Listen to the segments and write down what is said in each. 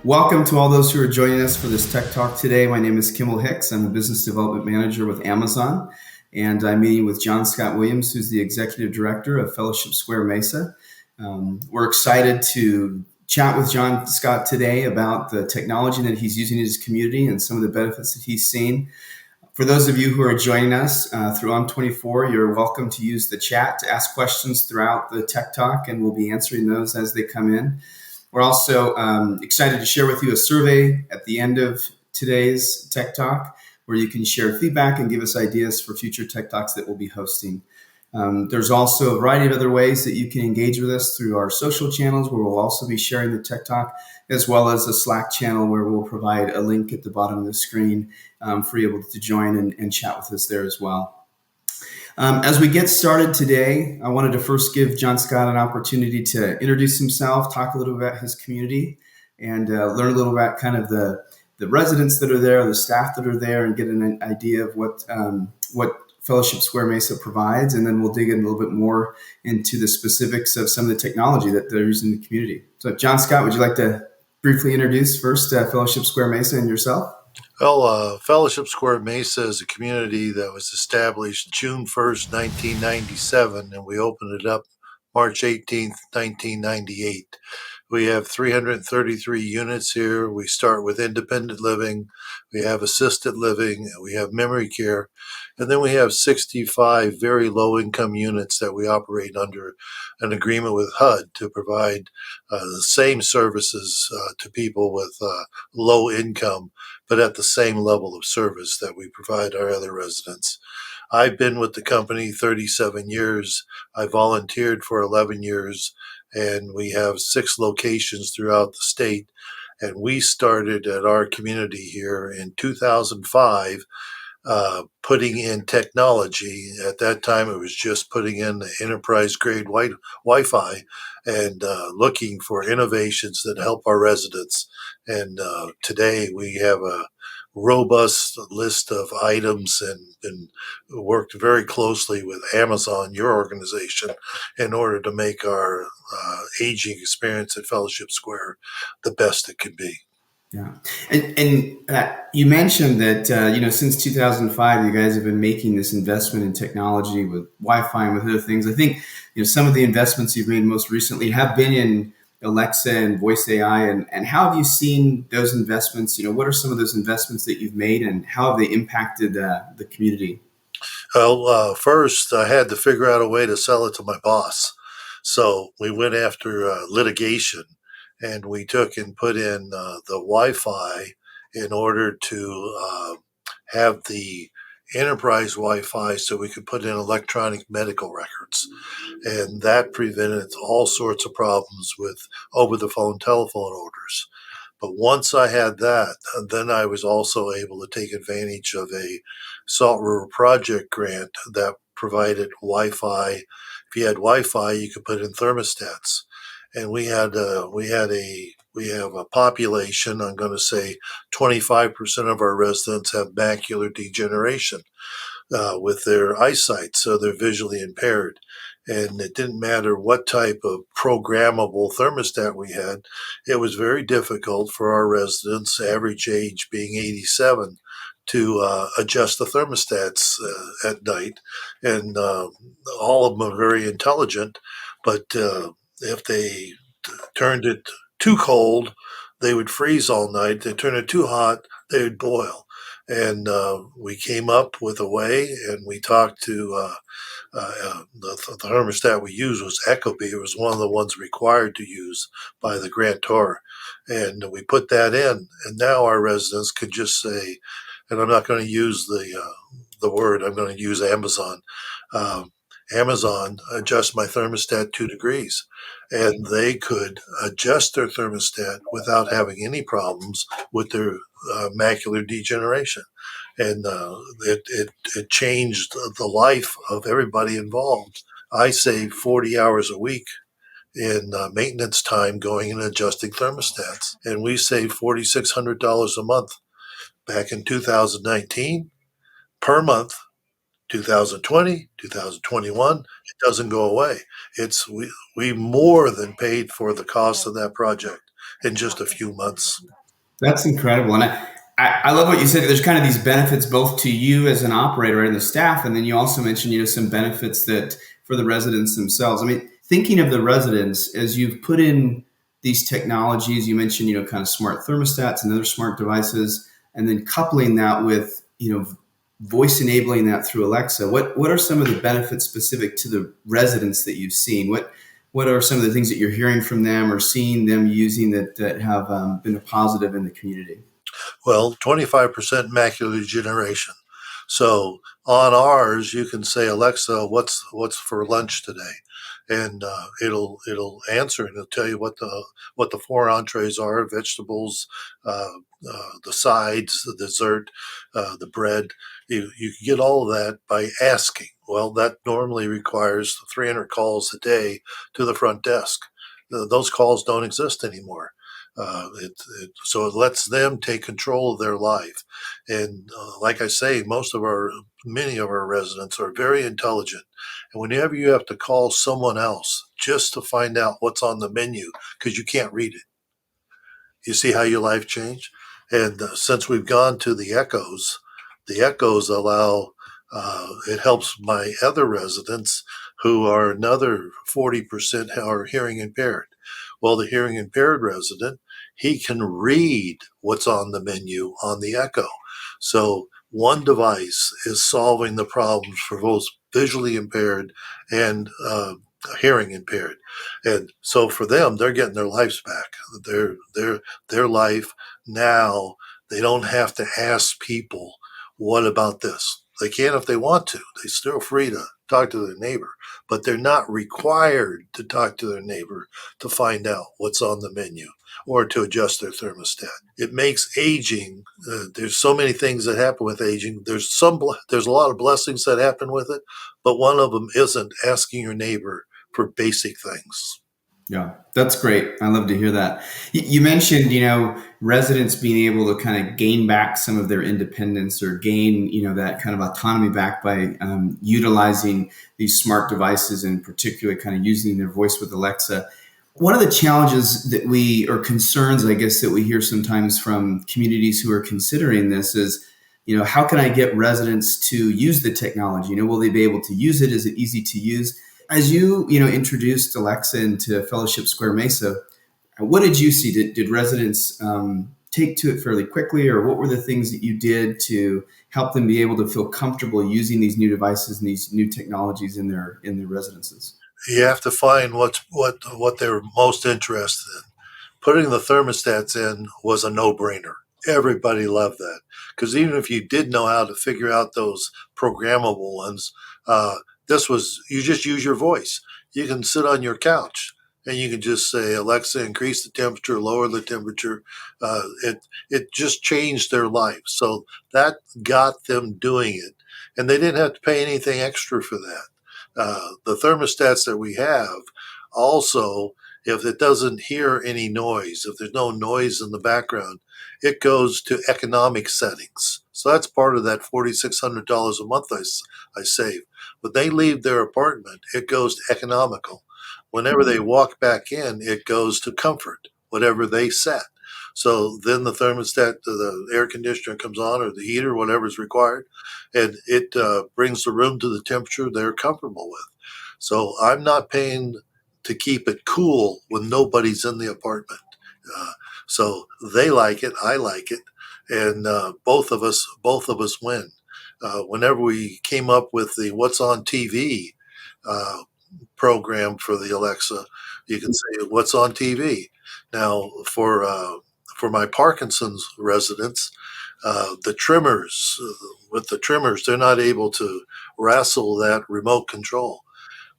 Welcome to all those who are joining us for this Tech Talk today. My name is Kimmel Hicks. I'm a business development manager with Amazon, and I'm meeting with John Scott Williams, who's the executive director of Fellowship Square-Mesa. We're excited to chat with John Scott today about the technology that he's using in his community and some of the benefits that he's seen. For those of you who are joining us through On24, you're welcome to use the chat to ask questions throughout the Tech Talk, and we'll be answering those as they come in. We're also excited to share with you a survey at the end of today's Tech Talk where you can share feedback and give us ideas for future Tech Talks that we'll be hosting. There's also a variety of other ways that you can engage with us through our social channels where we'll also be sharing the Tech Talk, as well as a Slack channel where we'll provide a link at the bottom of the screen for you able to join and chat with us there as well. As we get started today, I wanted to first give John Scott an opportunity to introduce himself, talk a little bit about his community, and learn a little about kind of the residents that are there, the staff that are there, and get an idea of what Fellowship Square-Mesa provides. And then we'll dig in a little bit more into the specifics of some of the technology that they're using in the community. So John Scott, would you like to briefly introduce first Fellowship Square-Mesa and yourself? Well, Fellowship Square-Mesa is a community that was established June 1st, 1997, and we opened it up March 18th, 1998. We have 333 units here. We start with independent living, we have assisted living, we have memory care, and then we have 65 very low-income units that we operate under an agreement with HUD to provide the same services to people with low income, but at the same level of service that we provide our other residents. I've been with the company 37 years. I volunteered for 11 years, and we have 6 locations throughout the state. And we started at our community here in 2005, putting in technology. At that time, it was just putting in the enterprise-grade Wi-Fi and looking for innovations that help our residents. And today we have a robust list of items and worked very closely with Amazon, your organization, in order to make our aging experience at Fellowship Square the best it could be. Yeah, and you mentioned that since 2005, you guys have been making this investment in technology with Wi-Fi and with other things. I think some of the investments you've made most recently have been in Alexa and voice AI. And how have you seen those investments? What are some of those investments that you've made, and how have they impacted the community? Well, first I had to figure out a way to sell it to my boss. So we went after litigation, and we took and put in the Wi-Fi in order to have the enterprise Wi-Fi so we could put in electronic medical records. And that prevented all sorts of problems with over-the-phone telephone orders. But once I had that, then I was also able to take advantage of a Salt River Project grant that provided Wi-Fi. If you had Wi-Fi, you could put in thermostats. And we have a population, I'm going to say 25% of our residents have macular degeneration with their eyesight, so they're visually impaired. And it didn't matter what type of programmable thermostat we had. It was very difficult for our residents, average age being 87, to adjust the thermostats at night. And all of them are very intelligent, but if they turned it too cold, they would freeze all night. They turned it too hot, they would boil. And we came up with a way, and we talked to the thermostat we used was Ecobee. It was one of the ones required to use by the grantor. And we put that in, and now our residents could just say, and I'm not going to use the word, I'm going to use Amazon. Amazon adjust my thermostat 2 degrees, and they could adjust their thermostat without having any problems with their macular degeneration. And it changed the life of everybody involved. I save 40 hours a week in maintenance time going and adjusting thermostats, and we save $4,600 a month. Back in 2019, per month, 2020, 2021, it doesn't go away. We more than paid for the cost of that project in just a few months. That's incredible. And I love what you said. There's kind of these benefits both to you as an operator and the staff. And then you also mentioned, some benefits that for the residents themselves. I mean, thinking of the residents, as you've put in these technologies, you mentioned, kind of smart thermostats and other smart devices, and then coupling that with, voice enabling that through Alexa. What are some of the benefits specific to the residents that you've seen? What are some of the things that you're hearing from them or seeing them using that have been a positive in the community? Well, 25% macular degeneration. So on ours, you can say, Alexa, what's for lunch today? And it'll answer and it'll tell you what the four entrees are: vegetables, the sides, the dessert, the bread. You can get all of that by asking. Well, that normally requires 300 calls a day to the front desk. Those calls don't exist anymore. So it lets them take control of their life. And like I say, many of our residents are very intelligent. And whenever you have to call someone else just to find out what's on the menu because you can't read it, you see how your life changed? And since we've gone to the echoes allow, it helps my other residents who are another 40% are hearing impaired. Well, the hearing impaired resident, he can read what's on the menu on the echo. So one device is solving the problems for both visually impaired and hearing impaired. And so for them, they're getting their lives back. Their life now, they don't have to ask people, what about this? They can if they want to. They're still free to talk to their neighbor, but they're not required to talk to their neighbor to find out what's on the menu or to adjust their thermostat. It makes aging. There's so many things that happen with aging. There's a lot of blessings that happen with it, but one of them isn't asking your neighbor for basic things. Yeah, that's great. I love to hear that. You mentioned, residents being able to kind of gain back some of their independence or gain, that kind of autonomy back by utilizing these smart devices and particularly kind of using their voice with Alexa. One of the challenges or concerns, I guess, that we hear sometimes from communities who are considering this is, how can I get residents to use the technology? Will they be able to use it? Is it easy to use? As introduced Alexa into Fellowship Square Mesa, what did you see? Did residents take to it fairly quickly, or what were the things that you did to help them be able to feel comfortable using these new devices and these new technologies in their residences? You have to find what they're most interested in. Putting the thermostats in was a no-brainer. Everybody loved that because even if you did know how to figure out those programmable ones, uh, this was you just use your voice. You can sit on your couch and you can just say, Alexa, increase the temperature, lower the temperature. It just changed their life. So that got them doing it, and they didn't have to pay anything extra for that. The thermostats that we have also, if it doesn't hear any noise, if there's no noise in the background, it goes to economic settings. So that's part of that $4,600 a month I save. When they leave their apartment, it goes to economical. Whenever they walk back in, it goes to comfort, whatever they set. So then the thermostat, the air conditioner comes on, or the heater, whatever is required, and it brings the room to the temperature they're comfortable with. So I'm not paying to keep it cool when nobody's in the apartment. Uh, so they like it, I like it, and both of us win. Whenever we came up with the "What's on TV" uh, program for the Alexa, you can say "What's on TV." Now, for my Parkinson's residents, the trimmers with the trimmers, they're not able to wrestle that remote control.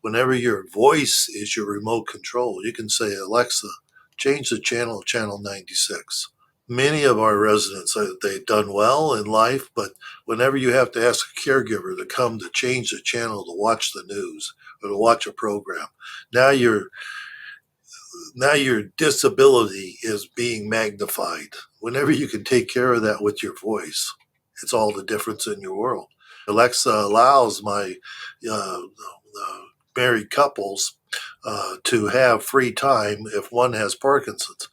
Whenever your voice is your remote control, you can say, Alexa, change the channel, channel 96. Many of our residents, they've done well in life, but whenever you have to ask a caregiver to come to change the channel to watch the news or to watch a program, now your disability is being magnified. Whenever you can take care of that with your voice, it's all the difference in your world. Alexa allows my married couples to have free time if one has Parkinson's.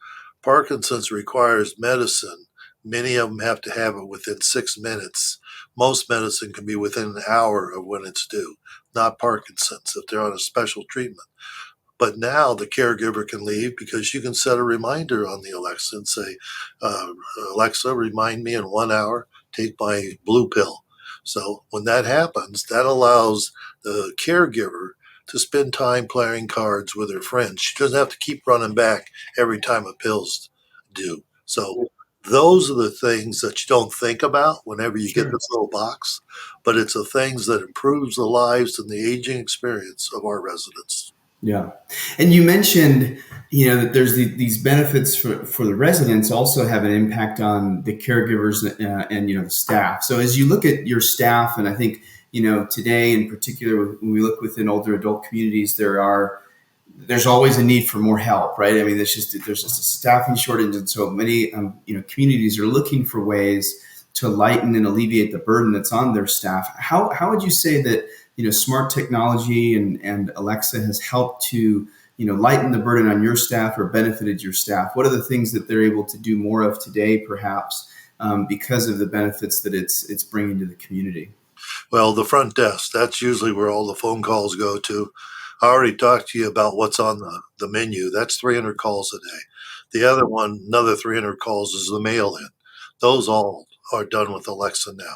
Parkinson's requires medicine. Many of them have to have it within 6 minutes. Most medicine can be within an hour of when it's due, not Parkinson's if they're on a special treatment. But now the caregiver can leave because you can set a reminder on the Alexa and say, uh, Alexa, remind me in 1 hour, take my blue pill. So when that happens, that allows the caregiver to spend time playing cards with her friends. She doesn't have to keep running back every time a pill's due. So those are the things that you don't think about whenever you get Sure. this little box, but it's the things that improves the lives and the aging experience of our residents. Yeah. And you mentioned, that there's these benefits for the residents also have an impact on the caregivers and, the staff. So as you look at your staff, and I think, today in particular, when we look within older adult communities, there's always a need for more help, right? I mean, there's just a staffing shortage, and so many communities are looking for ways to lighten and alleviate the burden that's on their staff. How would you say that smart technology and Alexa has helped to lighten the burden on your staff or benefited your staff? What are the things that they're able to do more of today, perhaps because of the benefits that it's bringing to the community? Well, the front desk, that's usually where all the phone calls go to. I already talked to you about what's on the menu. That's 300 calls a day. The other one, another 300 calls, is the mail in. Those all are done with Alexa now.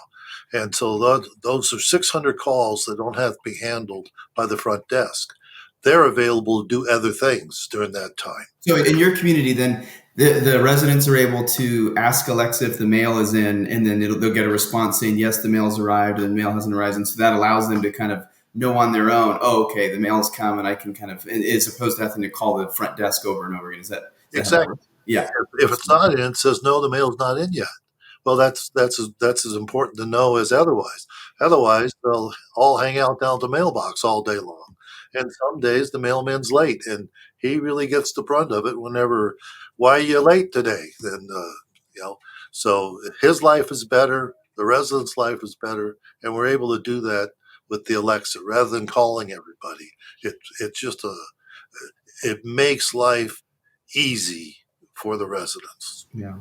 And so those are 600 calls that don't have to be handled by the front desk. They're available to do other things during that time. So in your community, then the residents are able to ask Alexa if the mail is in, and then they'll get a response saying yes, the mail's arrived, and the mail hasn't arrived, and so that allows them to kind of know on their own. Oh, okay, the mail's come, and I can kind of, as opposed to having to call the front desk over and over again. Is that how that Exactly. works? Yeah. If it's not in, it says no, the mail's not in yet. Well, that's as important to know as otherwise. Otherwise, they'll all hang out down at the mailbox all day long. And some days the mailman's late, and he really gets the brunt of it whenever, why are you late today? Then, you know, so his life is better, the resident's life is better, and we're able to do that with the Alexa rather than calling everybody. It's just it makes life easy for the residents. Yeah.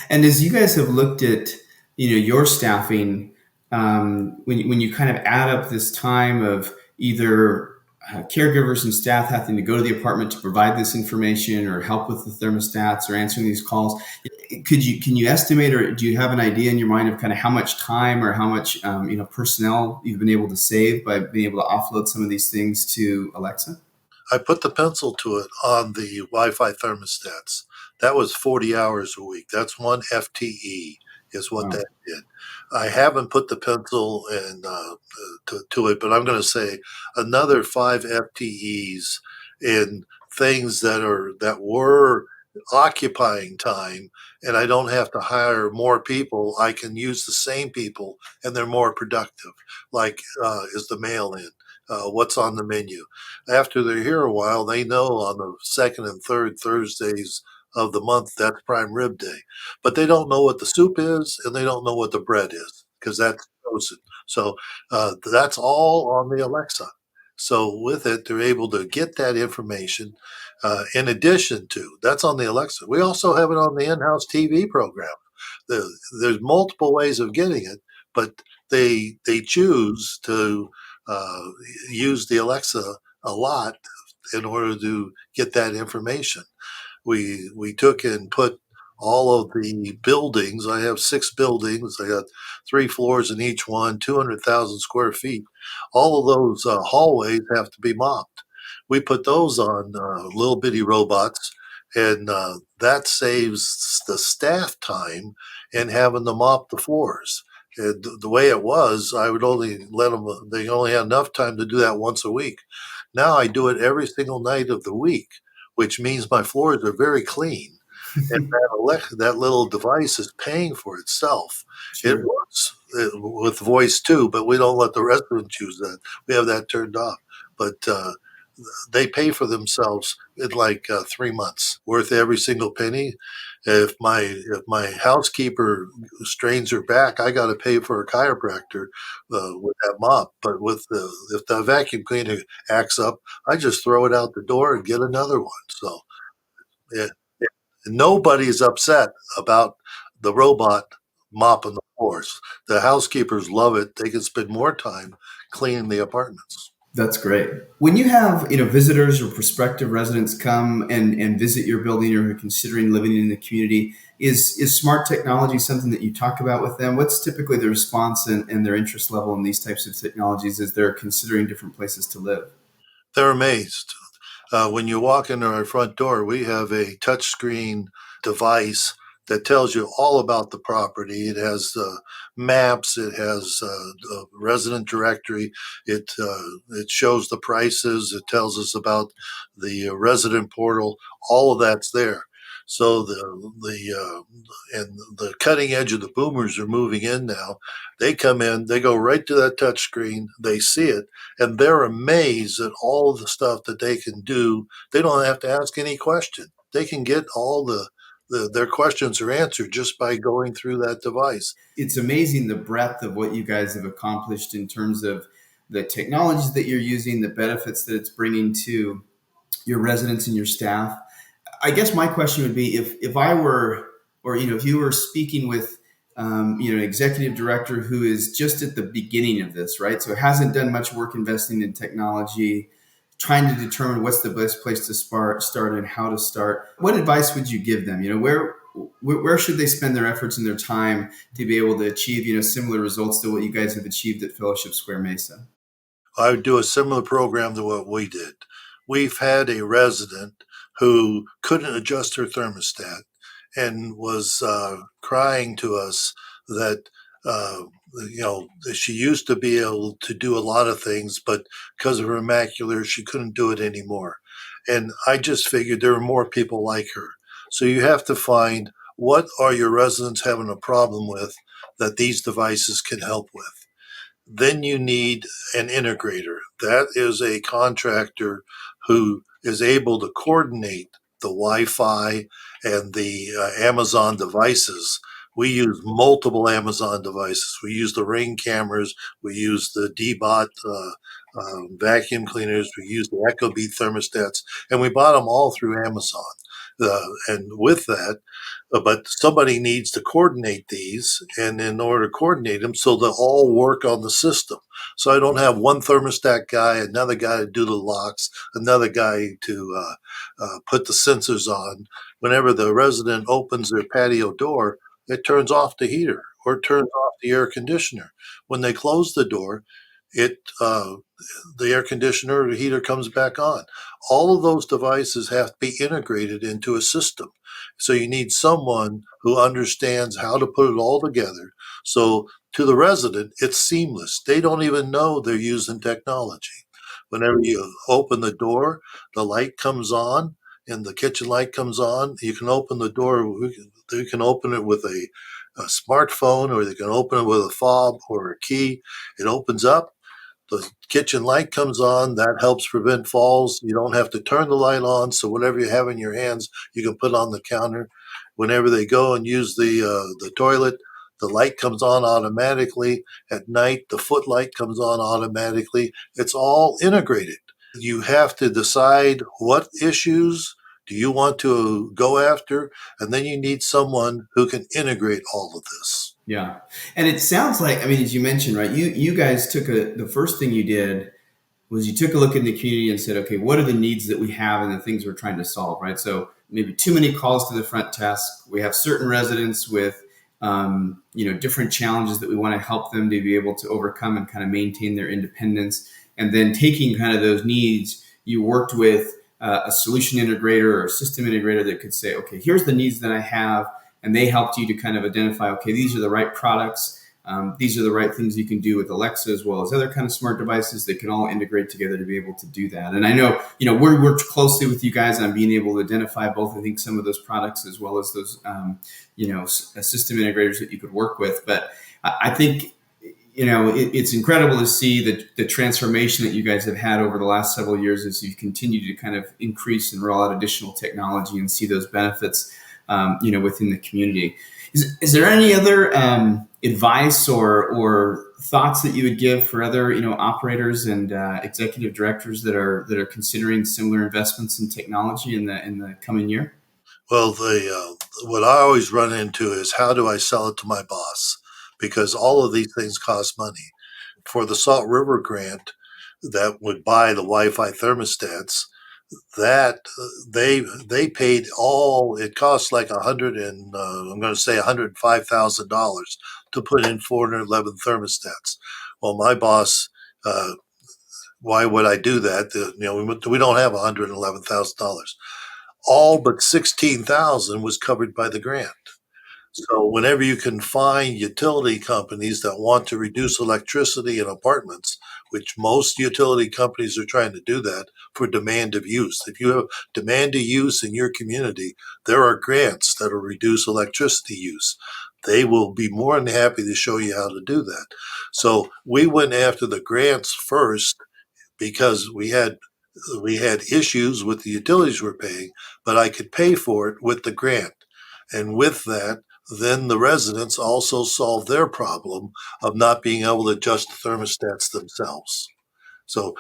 And as you guys have looked at, your staffing, when you kind of add up this time of either caregivers and staff having to go to the apartment to provide this information or help with the thermostats or answering these calls, can you estimate, or do you have an idea in your mind of kind of how much time or how much personnel you've been able to save by being able to offload some of these things to Alexa? I put the pencil to it on the Wi-Fi thermostats. That was 40 hours a week. That's one FTE is what Wow. that did. I haven't put the pencil in to it, but I'm going to say another 5 FTEs in things that were occupying time, and I don't have to hire more people. I can use the same people, and they're more productive. Like is the mail in, what's on the menu. After they're here a while, they know on the second and third Thursdays of the month that's prime rib day. But they don't know what the soup is and they don't know what the bread is because that's frozen. So that's all on the Alexa. So with it, they're able to get that information. In addition to that's on the Alexa, we also have it on the in-house TV program. There's multiple ways of getting it, but they choose to uh, use the Alexa a lot in order to get that information. We took and put all of the buildings. I have 6 buildings. I got 3 floors in each one, 200,000 square feet. All of those hallways have to be mopped. We put those on little bitty robots, and that saves the staff time in having to mop the floors. And the way it was, I would only let them, they only had enough time to do that once a week. Now I do it every single night of the week, which means my floors are very clean. And that little device is paying for itself. It Sure. works with voice too, but we don't let the residents use that. We have that turned off. But they pay for themselves in like 3 months worth every single penny. If my housekeeper strains her back, I got to pay for a chiropractor with that mop. But if the vacuum cleaner acts up, I just throw it out the door and get another one. So yeah, Nobody's upset about the robot mopping the floors. The housekeepers love it. They can spend more time cleaning the apartments. That's great. When you have, visitors or prospective residents come and visit your building or are considering living in the community, is smart technology something that you talk about with them? What's typically the response and their interest level in these types of technologies as they're considering different places to live? They're amazed. When you walk into our front door, we have a touchscreen device that tells you all about the property. It has maps. It has the resident directory. It shows the prices. It tells us about the resident portal. All of that's there. So and the cutting edge of the boomers are moving in now. They come in. They go right to that touch screen. They see it and they're amazed at all of the stuff that they can do. They don't have to ask any question. They can get all their questions are answered just by going through that device. It's amazing the breadth of what you guys have accomplished in terms of the technologies that you're using, the benefits that it's bringing to your residents and your staff. I guess my question would be if I were, or if you were speaking with, an executive director who is just at the beginning of this, right? So hasn't done much work investing in technology, trying to determine what's the best place to start and how to start. What advice would you give them? Where should they spend their efforts and their time to be able to achieve, similar results to what you guys have achieved at Fellowship Square Mesa? I would do a similar program to what we did. We've had a resident who couldn't adjust her thermostat and was crying to us that uh, she used to be able to do a lot of things, but because of her macular, she couldn't do it anymore. And I just figured there are more people like her. So you have to find what are your residents having a problem with that these devices can help with. Then you need an integrator. That is a contractor who is able to coordinate the Wi-Fi and the Amazon devices. We use multiple Amazon devices. We use the Ring cameras. We use the D-Bot vacuum cleaners. We use the Ecobee thermostats, and we bought them all through Amazon. And with that, but somebody needs to coordinate these, and in order to coordinate them, so they'll all work on the system. So I don't have one thermostat guy, another guy to do the locks, another guy to put the sensors on. Whenever the resident opens their patio door, it turns off the heater or it turns off the air conditioner. When they close the door, it the air conditioner or the heater comes back on. All of those devices have to be integrated into a system. So you need someone who understands how to put it all together. So to the resident, it's seamless. They don't even know they're using technology. Whenever you open the door, the light comes on and the kitchen light comes on. You can open the door. You can open it with a smartphone or they can open it with a fob or a key. It opens up, the kitchen light comes on. That helps prevent falls. You don't have to turn the light on. So whatever you have in your hands, you can put on the counter. Whenever they go and use the toilet, the light comes on automatically. At night, the foot light comes on automatically. It's all integrated. You have to decide what issues do you want to go after, and then you need someone who can integrate all of this. Yeah. And it sounds like, I mean, as you mentioned, right, you guys the first thing you did was you took a look in the community and said, okay, what are the needs that we have and the things we're trying to solve, right? So maybe too many calls to the front desk. We have certain residents with, different challenges that we want to help them to be able to overcome and kind of maintain their independence. And then taking kind of those needs, you worked with a solution integrator or a system integrator that could say, okay, here's the needs that I have. And they helped you to kind of identify, okay, these are the right products. These are the right things you can do with Alexa as well as other kind of smart devices that can all integrate together to be able to do that. And I know, we worked closely with you guys on being able to identify both, I think, some of those products as well as those, system integrators that you could work with. But I think, it's incredible to see the transformation that you guys have had over the last several years as you continue to kind of increase and roll out additional technology and see those benefits, within the community. Is there any other advice or thoughts that you would give for other operators and executive directors that are considering similar investments in technology in the coming year? Well, the what I always run into is how do I sell it to my boss? Because all of these things cost money. For the Salt River grant that would buy the Wi-Fi thermostats, that they paid all. It cost like I'm going to say $105,000 to put in 411 thermostats. Well, my boss. Why would I do that? We don't have $111,000. All but 16,000 was covered by the grant. So whenever you can find utility companies that want to reduce electricity in apartments, which most utility companies are trying to do that for demand of use. If you have demand of use in your community, there are grants that will reduce electricity use. They will be more than happy to show you how to do that. So we went after the grants first because we had issues with the utilities we're paying, but I could pay for it with the grant. And with that, then the residents also solve their problem of not being able to adjust the thermostats themselves. So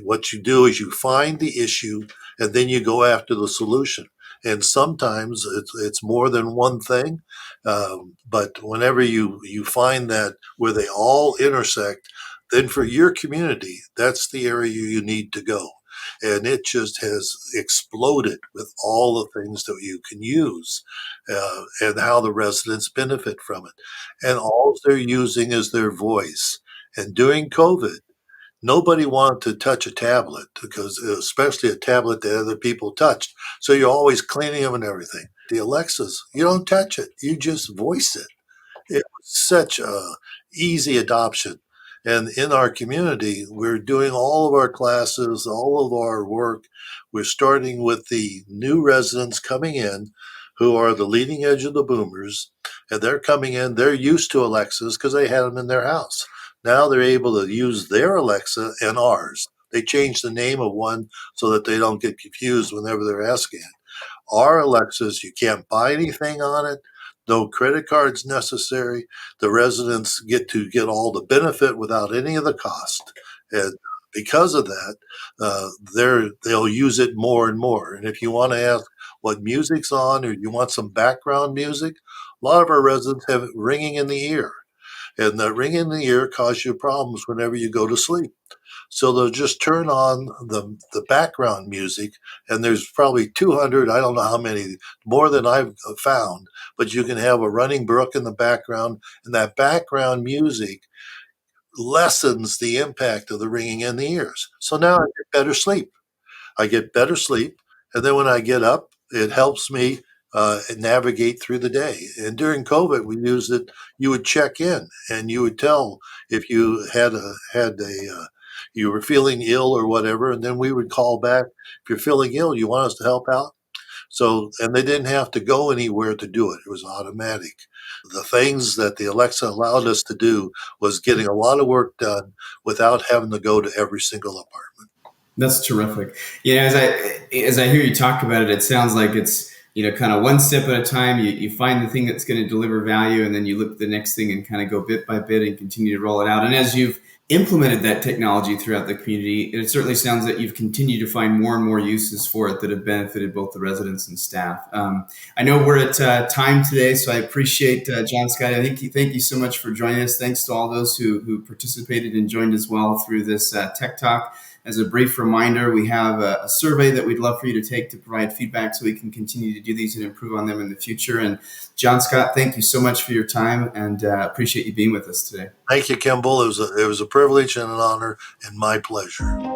what you do is you find the issue and then you go after the solution. And sometimes it's more than one thing, but whenever you find that where they all intersect, then for your community, that's the area you need to go. And it just has exploded with all the things that you can use and how the residents benefit from it. And all they're using is their voice. And during COVID, nobody wanted to touch a tablet because, especially a tablet that other people touched. So you're always cleaning them and everything. The Alexas, you don't touch it; you just voice it. It was such a easy adoption. And in our community, we're doing all of our classes, all of our work. We're starting with the new residents coming in who are the leading edge of the boomers. And they're coming in, they're used to Alexas because they had them in their house. Now they're able to use their Alexa and ours. They changed the name of one so that they don't get confused whenever they're asking it. Our Alexas, you can't buy anything on it. No credit cards necessary. The residents get to get all the benefit without any of the cost. And because of that, they'll use it more and more. And if you want to ask what music's on or you want some background music, a lot of our residents have it ringing in the ear. And that ring in the ear causes you problems whenever you go to sleep. So they'll just turn on the background music, and there's probably 200, I don't know how many, more than I've found, but you can have a running brook in the background, and that background music lessens the impact of the ringing in the ears. So now I get better sleep. I get better sleep, and then when I get up, it helps me navigate through the day. And during COVID, we used it. You would check in, and you would tell if you had a you were feeling ill or whatever, and then we would call back. If you're feeling ill, you want us to help out. So, and they didn't have to go anywhere to do it. It was automatic. The things that the Alexa allowed us to do was getting a lot of work done without having to go to every single apartment. That's terrific. As I hear you talk about it, it sounds like it's kind of one step at a time. You find the thing that's going to deliver value, and then you look at the next thing and kind of go bit by bit and continue to roll it out. And as you've implemented that technology throughout the community, it certainly sounds that you've continued to find more and more uses for it that have benefited both the residents and staff. I know we're at time today, so I appreciate John Scott. Thank you so much for joining us. Thanks to all those who participated and joined as well through this Tech Talk. As a brief reminder, we have a survey that we'd love for you to take to provide feedback so we can continue to do these and improve on them in the future. And John Scott, thank you so much for your time and appreciate you being with us today. Thank you, Kimball. It was a privilege and an honor and my pleasure.